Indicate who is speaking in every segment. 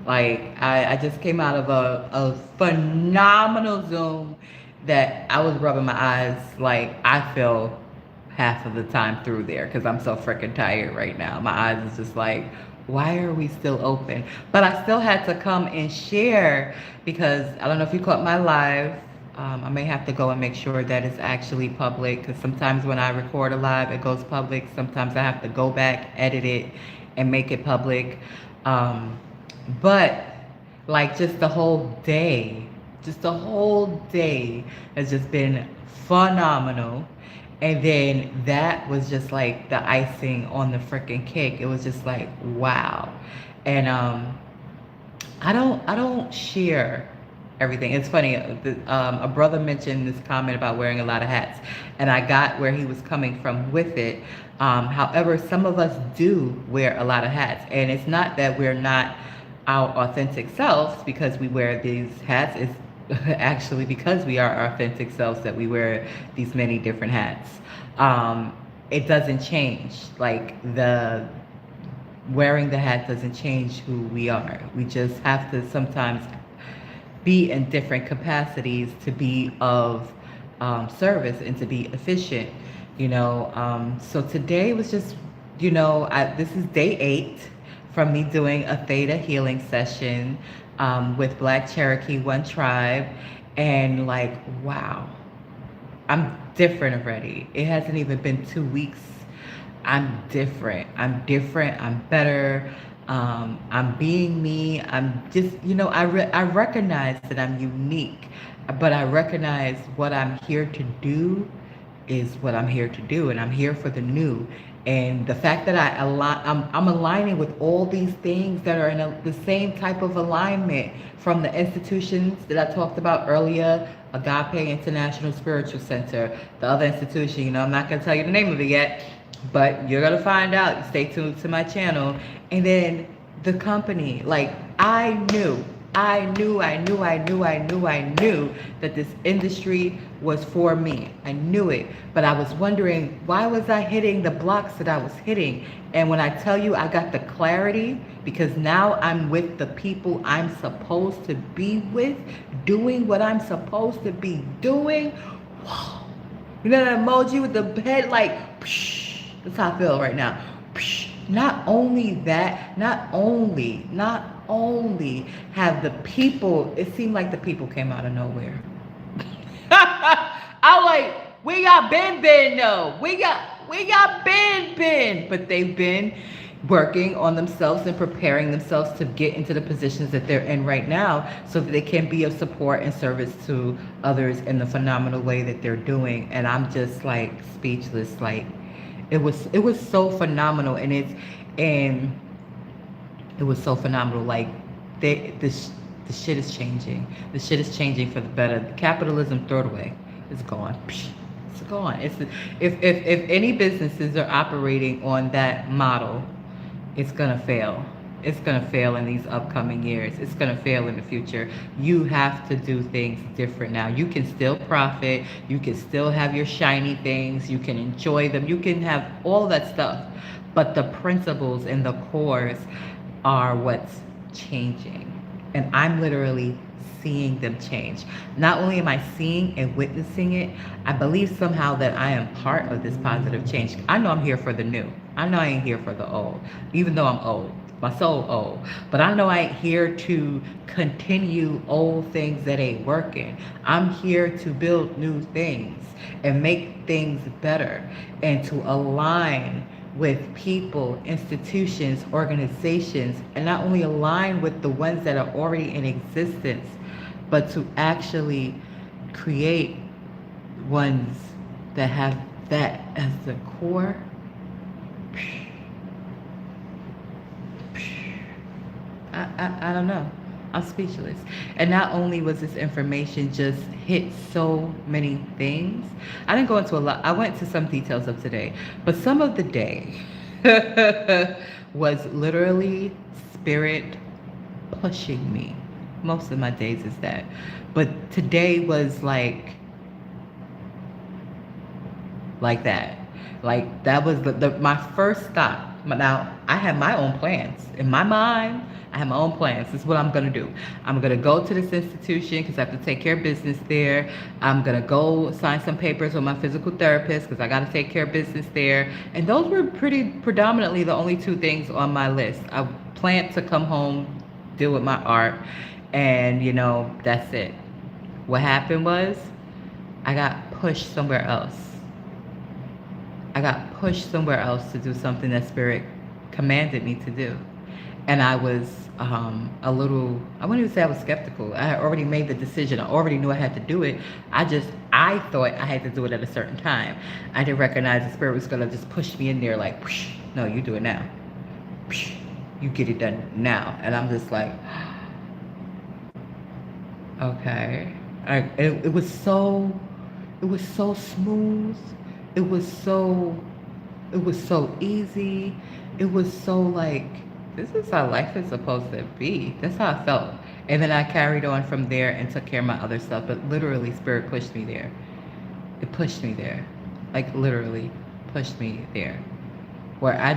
Speaker 1: Like, I just came out of a phenomenal Zoom that I was rubbing my eyes. Like, I feel half of the time through there because I'm so freaking tired right now. My eyes is just like, why are we still open? But I still had to come and share because I don't know if you caught my live. I may have to go and make sure that it's actually public because sometimes when I record a live, it goes public. Sometimes I have to go back, edit it, and make it public. Um, but like just the whole day has just been phenomenal. And then that was just like the icing on the freaking cake. It was just like, wow. And I don't share everything. It's funny. A brother mentioned this comment about wearing a lot of hats, and I got where he was coming from with it. However, some of us do wear a lot of hats, and it's not that we're not our authentic selves because we wear these hats. It's actually because we are our authentic selves that we wear these many different hats. It doesn't change. Like the wearing the hat doesn't change who we are. We just have to sometimes be in different capacities to be of service and to be efficient. So today was just, this is day 8 from me doing a theta healing session with Black Cherokee One Tribe, and like, wow, I'm different already. It hasn't even been 2 weeks. I'm different. I'm better. I'm being me. I'm just, I recognize that I'm unique, but I recognize what I'm here to do is what I'm here to do, and I'm here for the new. And the fact that I'm aligning with all these things that are in the same type of alignment from the institutions that I talked about earlier, Agape International Spiritual Center, the other institution, I'm not going to tell you the name of it yet, but you're going to find out. Stay tuned to my channel. And then the company, like I knew that this industry was for me. I knew it, but I was wondering, why was I hitting the blocks that I was hitting? And when I tell you I got the clarity, because now I'm with the people I'm supposed to be with, doing what I'm supposed to be doing. Whoa. You know that emoji with the head like, psh, that's how I feel right now. Psh. Not only that, not only have the people, it seemed like the people came out of nowhere. I'm like, we got Ben though. We got Ben. But they've been working on themselves and preparing themselves to get into the positions that they're in right now so that they can be of support and service to others in the phenomenal way that they're doing. And I'm just like speechless. Like, it was so phenomenal, and it was so phenomenal. Like, the shit is changing. The shit is changing for the better. Capitalism, throw it away. It's gone. It's gone. If any businesses are operating on that model, it's gonna fail. It's gonna fail in these upcoming years. It's gonna fail in the future. You have to do things different now. You can still profit. You can still have your shiny things. You can enjoy them. You can have all that stuff. But the principles and the cores are what's changing. And I'm literally seeing them change. Not only am I seeing and witnessing it, I believe somehow that I am part of this positive change. I know I'm here for the new. I know I ain't here for the old, even though I'm old. My soul old. But I know I ain't here to continue old things that ain't working. I'm here to build new things and make things better and to align with people, institutions, organizations, and not only align with the ones that are already in existence, but to actually create ones that have that as the core. I don't know. I'm speechless. And not only was this information just hit so many things, I didn't go into a lot. I went to some details of today, but some of the day was literally spirit pushing me. Most of my days is that. But today was like that. Like, that was my first stop Now, I have my own plans. In my mind, I have my own plans. This is what I'm going to do. I'm going to go to this institution because I have to take care of business there. I'm going to go sign some papers with my physical therapist because I got to take care of business there. And those were pretty predominantly the only two things on my list. I planned to come home, deal with my art, and, that's it. What happened was I got pushed somewhere else. I got pushed somewhere else to do something that Spirit commanded me to do. And I was a little, I wouldn't even say I was skeptical. I had already made the decision. I already knew I had to do it. I thought I had to do it at a certain time. I didn't recognize the Spirit was going to just push me in there like, no, you do it now. You get it done now. And I'm just like, okay. It was so smooth. It was so easy. It was so like, this is how life is supposed to be. That's how I felt. And then I carried on from there and took care of my other stuff. But literally, Spirit pushed me there. It pushed me there. Like literally pushed me there. Where I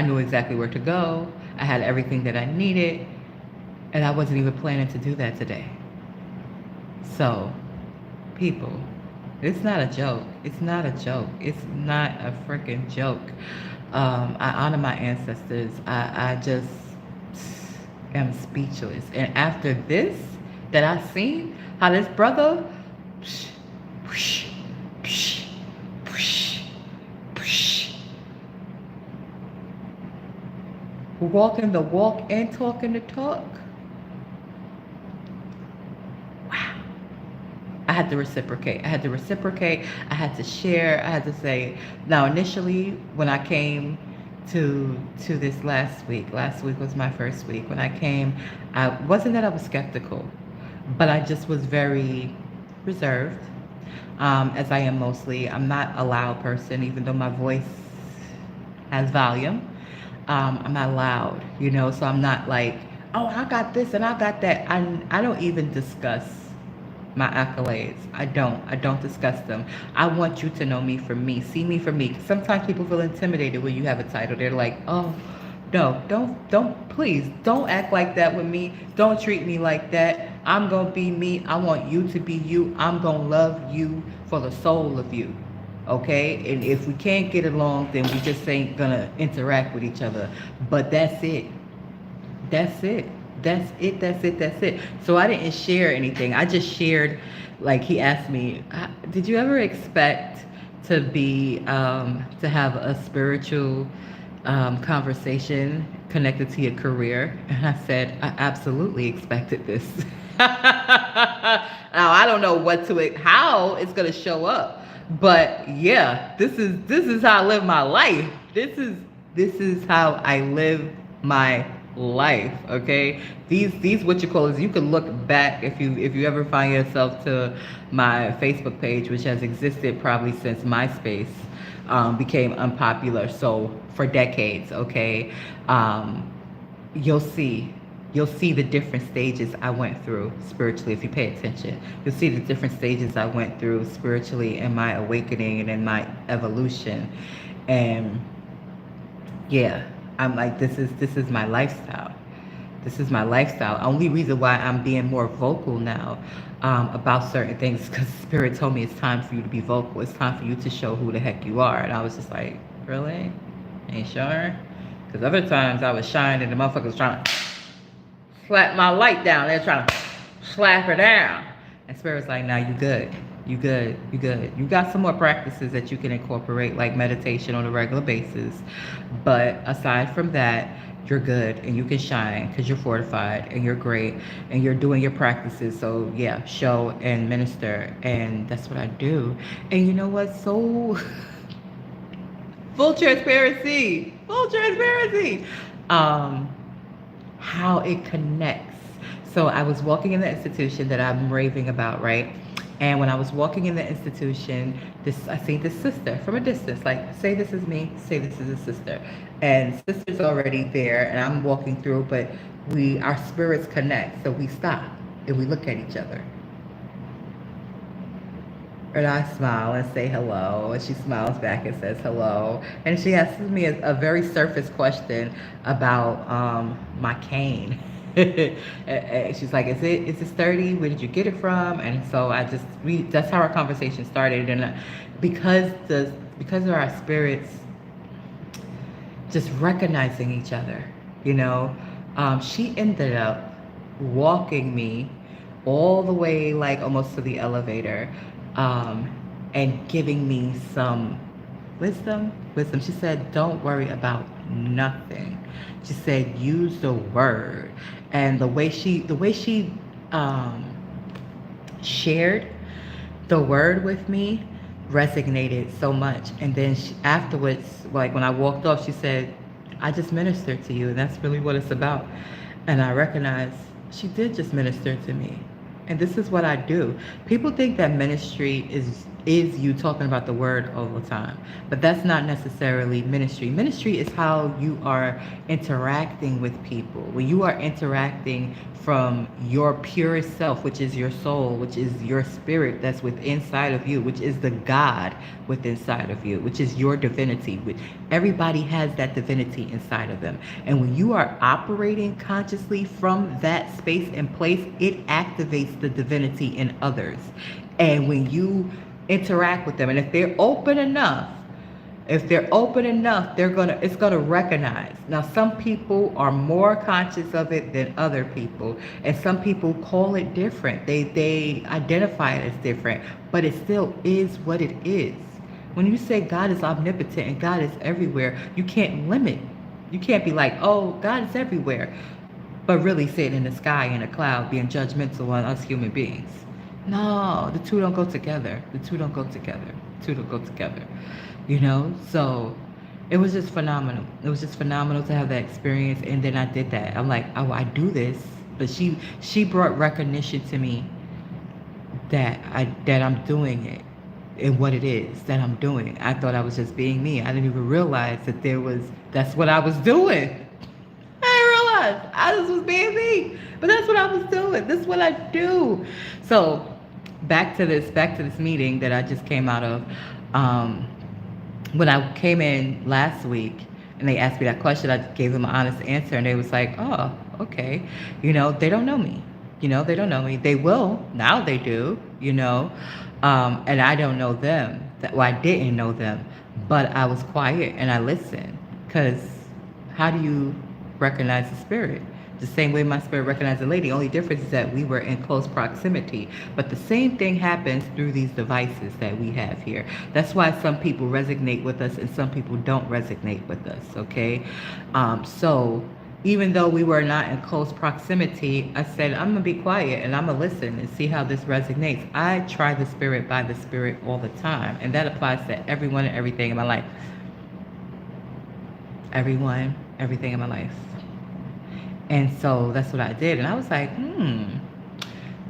Speaker 1: knew exactly where to go. I had everything that I needed. And I wasn't even planning to do that today. So, people, it's not a joke. It's not a joke. It's not a freaking joke. I honor my ancestors. I just am speechless. And after this, that I seen, how this brother, walking the walk and talking the talk. I had to reciprocate. I had to share. I had to say. Now, initially, when I came to this last week was my first week. When I came, I wasn't that I was skeptical, but I just was very reserved, as I am mostly. I'm not a loud person, even though my voice has volume. I'm not loud, so I'm not like, oh, I got this and I got that. I don't even discuss my accolades. I don't discuss them. I want you to know me for me. See me for me. Sometimes people feel intimidated when you have a title. They're like, oh, no, please, don't act like that with me. Don't treat me like that. I'm going to be me. I want you to be you. I'm going to love you for the soul of you. Okay? And if we can't get along, then we just ain't going to interact with each other. But that's it. That's it. So I didn't share anything. I just shared, like he asked me, did you ever expect to have a spiritual conversation connected to your career? And I said, I absolutely expected this. Now I don't know how it's gonna show up, but yeah, this is how I live my life. This is how I live my life. Okay, these what you call is, you can look back if you ever find yourself to my Facebook page, which has existed probably since MySpace became unpopular, so for decades. Okay, you'll see the different stages I went through spiritually. If you pay attention, you'll see the different stages I went through spiritually in my awakening and in my evolution. And yeah, I'm like, this is my lifestyle. This is my lifestyle. Only reason why I'm being more vocal now about certain things, because Spirit told me it's time for you to be vocal. It's time for you to show who the heck you are. And I was just like, really? Ain't sure? Because other times I was shining and the motherfucker was trying to slap my light down. They're trying to slap her down. And Spirit was like, nah, you good. You good. You got some more practices that you can incorporate, like meditation on a regular basis. But aside from that, you're good and you can shine because you're fortified and you're great and you're doing your practices. So yeah, show and minister. And that's what I do. And you know what? So full transparency. How it connects. So I was walking in the institution that I'm raving about, right? And when I was walking in the institution, I seen this sister from a distance, like, say this is me, say this is a sister. And sister's already there, and I'm walking through, but our spirits connect. So we stop and we look at each other. And I smile and say hello, and she smiles back and says hello. And she asks me a very surface question about my cane. And she's like, is it sturdy? Where did you get it from? And so that's how our conversation started. And because because of our spirits just recognizing each other, you know, she ended up walking me all the way, like almost to the elevator, um, and giving me some wisdom. She said, don't worry about nothing. She said, use the word. And the way she um, shared the word with me resonated so much. And then afterwards, like when I walked off, she said, I just ministered to you, and that's really what it's about. And I recognized she did just minister to me. And this is what I do. People think that ministry is you talking about the word all the time, but that's not necessarily ministry. Ministry is how you are interacting with people. When you are interacting from your purest self, which is your soul, which is your spirit that's within inside of you, which is the God within inside of you, which is your divinity. Everybody has that divinity inside of them. And when you are operating consciously from that space and place, it activates the divinity in others. And when you interact with them, and if they're open enough, it's gonna recognize. Now, some people are more conscious of it than other people, and some people call it different. They identify it as different, but it still is what it is. When you say God is omnipotent and God is everywhere, you can't limit. You can't be like, oh, God is everywhere, but really sitting in the sky in a cloud being judgmental on us human beings. No, the two don't go together. The two don't go together. The two don't go together. You know? So it was just phenomenal. It was just phenomenal to have that experience. And then I did that. I'm like, oh, I do this. But she brought recognition to me that I'm doing it and what it is that I'm doing. I thought I was just being me. I didn't even realize that's what I was doing. I didn't realize I just was being me. But that's what I was doing. This is what I do. So back to this meeting that I just came out of. When I came in last week and they asked me that question, I gave them an honest answer, and they was like, oh, okay. You know, they don't know me. They don't know me. They will. Now they do, and I don't know them. I didn't know them, but I was quiet and I listened, because how do you recognize the spirit? The same way my spirit recognized the lady. Only difference is that we were in close proximity. But the same thing happens through these devices that we have here. That's why some people resonate with us and some people don't resonate with us, okay? So even though we were not in close proximity, I said, I'm going to be quiet and I'm going to listen and see how this resonates. I try the spirit by the spirit all the time. And that applies to everyone and everything in my life. Everyone, everything in my life. And so that's what I did. And I was like,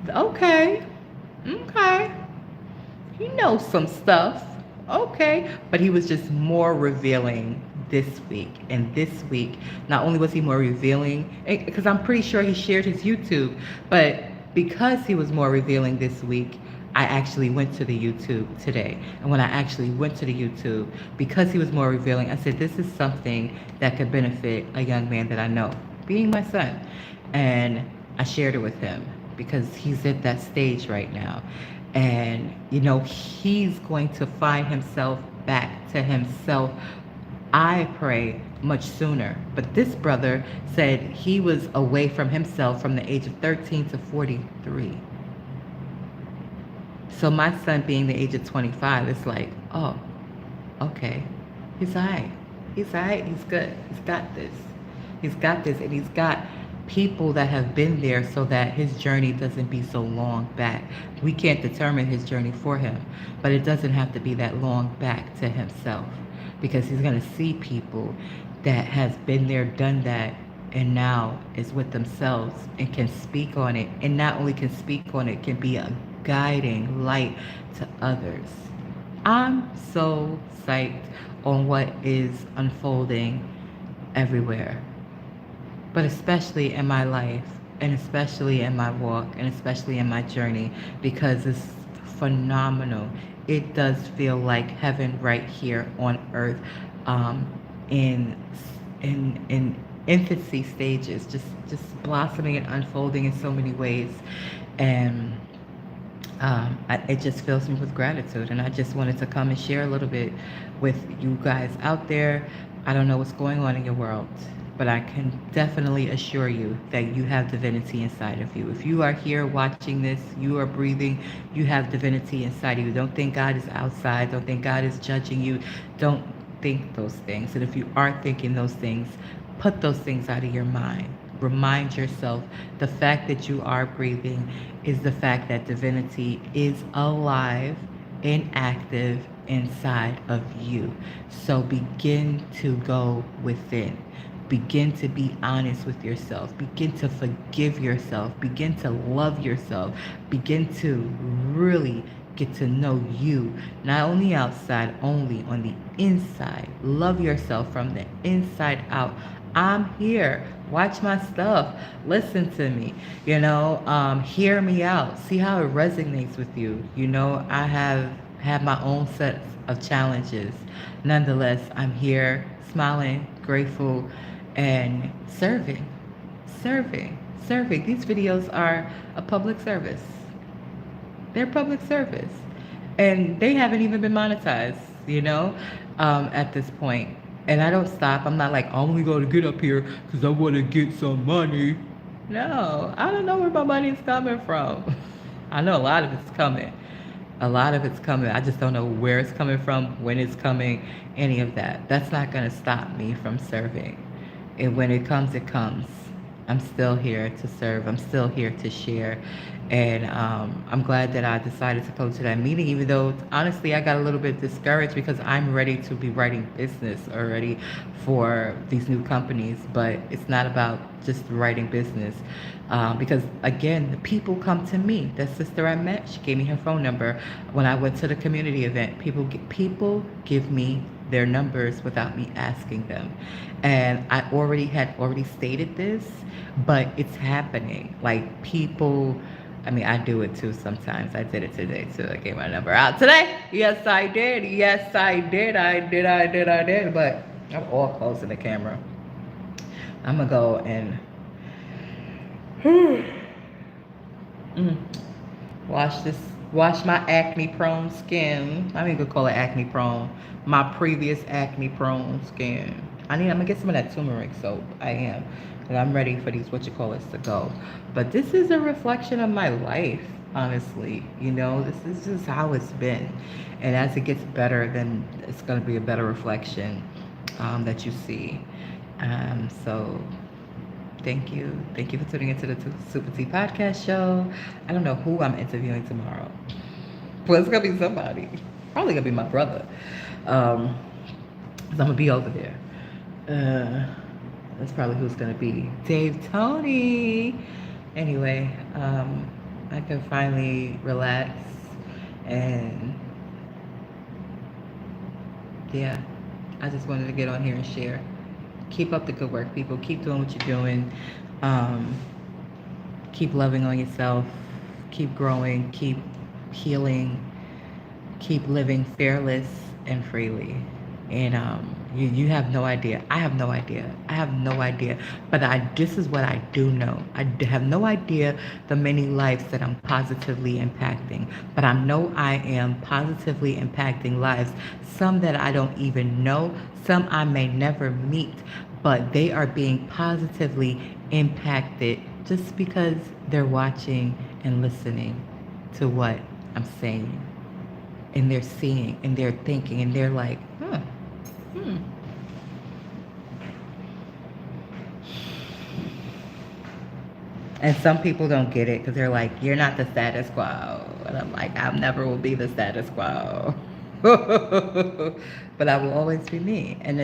Speaker 1: okay. He knows some stuff. Okay. But he was just more revealing this week. And this week, not only was he more revealing, because I'm pretty sure he shared his YouTube, but because he was more revealing this week, I actually went to the YouTube today. And when I actually went to the YouTube, because he was more revealing, I said, this is something that could benefit a young man that I know, being my son. And I shared it with him because he's at that stage right now. And, he's going to find himself back to himself, I pray, much sooner. But this brother said he was away from himself from the age of 13 to 43. So my son being the age of 25, it's like, oh, okay, he's all right. He's all right. He's good. He's got this. He's got this, and he's got people that have been there so that his journey doesn't be so long back. We can't determine his journey for him, but it doesn't have to be that long back to himself, because he's going to see people that has been there, done that, and now is with themselves and can speak on it. And not only can speak on it, can be a guiding light to others. I'm so psyched on what is unfolding everywhere, but especially in my life, and especially in my walk, and especially in my journey, because it's phenomenal. It does feel like heaven right here on earth, um, in in infancy stages, just blossoming and unfolding in so many ways. And it just fills me with gratitude, and I just wanted to come and share a little bit with you guys out there. I don't know what's going on in your world, but I can definitely assure you that you have divinity inside of you. If you are here watching this, you are breathing, you have divinity inside of you. Don't think God is outside. Don't think God is judging you. Don't think those things. And if you are thinking those things, put those things out of your mind. Remind yourself the fact that you are breathing is the fact that divinity is alive and active inside of you. So begin to go within. Begin to be honest with yourself. Begin to forgive yourself. Begin to love yourself. Begin to really get to know you, not only outside, only on the inside. Love yourself from the inside out. I'm here. Watch my stuff. Listen to me. Hear me out. See how it resonates with you. I have my own sets of challenges. Nonetheless, I'm here, smiling, grateful, and serving. Serving. These videos are a public service. They're public service. And they haven't even been monetized, at this point. And I don't stop. I'm not like, I'm only going to get up here because I want to get some money. No, I don't know where my money's coming from. I know a lot of it's coming. I just don't know where it's coming from, when it's coming, any of that. That's not going to stop me from serving. And when it comes, it comes. I'm still here to serve. I'm still here to share. And I'm glad that I decided to go to that meeting, even though honestly I got a little bit discouraged because I'm ready to be writing business already for these new companies. But it's not about just writing business, because again, the people come to me. That sister I met, she gave me her phone number when I went to the community event. People give me their numbers without me asking them. And I had stated this, but it's happening. Like people, I do it too sometimes. I did it today too. I gave my number out today. Yes, I did. I did. But I'm all close to the camera. I'm going to go and wash my acne prone skin. I'm even gonna call it acne prone. My previous acne prone skin. I'm gonna get some of that turmeric soap. I am. And I'm ready for these to go. But this is a reflection of my life, honestly. This is just how it's been. And as it gets better, then it's gonna be a better reflection that you see. So thank you. Thank you for tuning into the SupaTea Podcast Show. I don't know who I'm interviewing tomorrow. But it's going to be somebody. Probably going to be my brother. 'Cause I'm going to be over there. That's probably who's going to be. Dave Tony. Anyway, I can finally relax. And yeah, I just wanted to get on here and share. Keep up the good work, people. Keep doing what you're doing. Keep loving on yourself. Keep growing. Keep healing. Keep living fearless and freely. And you have no idea. I have no idea. But this is what I do know. I have no idea the many lives that I'm positively impacting. But I know I am positively impacting lives. Some that I don't even know. Some I may never meet. But they are being positively impacted just because they're watching and listening to what I'm saying. And they're seeing and they're thinking and they're like, And some people don't get it because they're like, you're not the status quo. And I'm like, I never will be the status quo. But I will always be me. And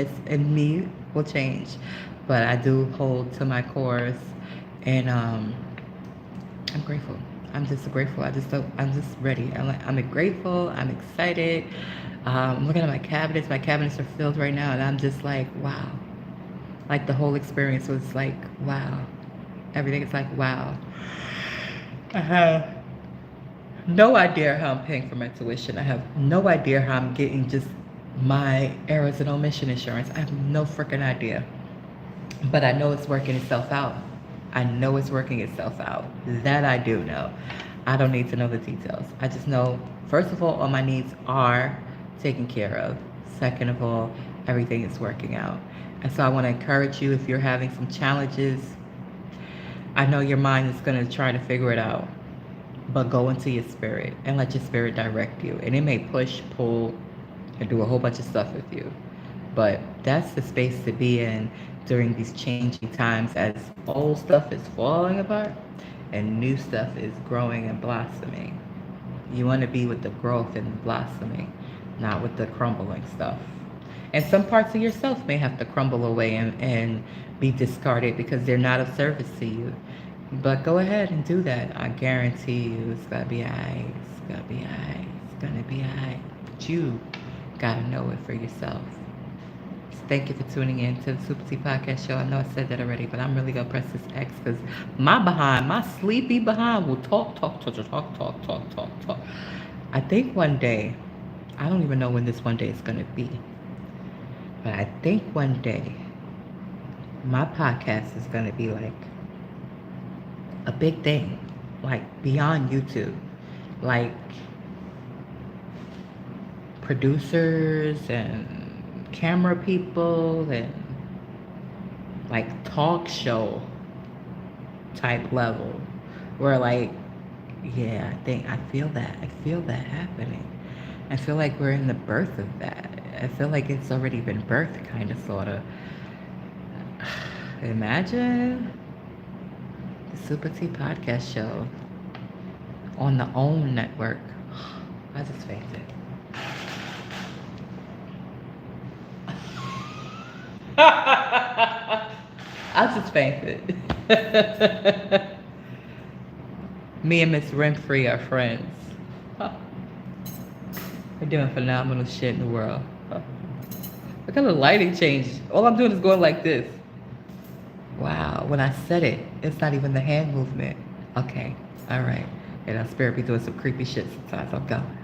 Speaker 1: me will change. But I do hold to my course. And I'm grateful. I'm just grateful. I'm just ready. I'm grateful. I'm excited. I'm looking at my cabinets. My cabinets are filled right now. And I'm just like, wow. Like the whole experience was like, wow. Everything is like, wow. No idea how I'm paying for my tuition. I have no idea how I'm getting just my errors and omission insurance. I have no freaking idea. But I know it's working itself out. I know it's working itself out. That I do know. I don't need to know the details. I just know, first of all my needs are taken care of. Second of all, everything is working out. And so I want to encourage you, if you're having some challenges, I know your mind is going to try to figure it out, but go into your spirit and let your spirit direct you. And it may push, pull, and do a whole bunch of stuff with you. But that's the space to be in during these changing times, as old stuff is falling apart and new stuff is growing and blossoming. You want to be with the growth and the blossoming, not with the crumbling stuff. And some parts of yourself may have to crumble away and be discarded because they're not of service to you. But go ahead and do that. I guarantee you it's gonna be alright. It's gonna be alright. It's gonna be alright. But you gotta know it for yourself. So thank you for tuning in to the SupaTea Podcast Show. I know I said that already, but I'm really gonna press this X because my sleepy behind will talk. I think one day, I don't even know when this one day is gonna be, but I think one day my podcast is gonna be like a big thing, like beyond YouTube, like producers and camera people and like talk show type level, where like, yeah, I feel that happening. I feel like we're in the birth of that. I feel like it's already been birthed, kind of, sort of. Imagine the SupaTea Podcast Show on the OWN network. I just fainted. I just fainted. Me and Miss Renfrey are friends. We're doing phenomenal shit in the world. Look at the lighting change. All I'm doing is going like this. Wow, when I said it, it's not even the hand movement. Okay, all right. And our spirit be doing some creepy shit sometimes. I'm going.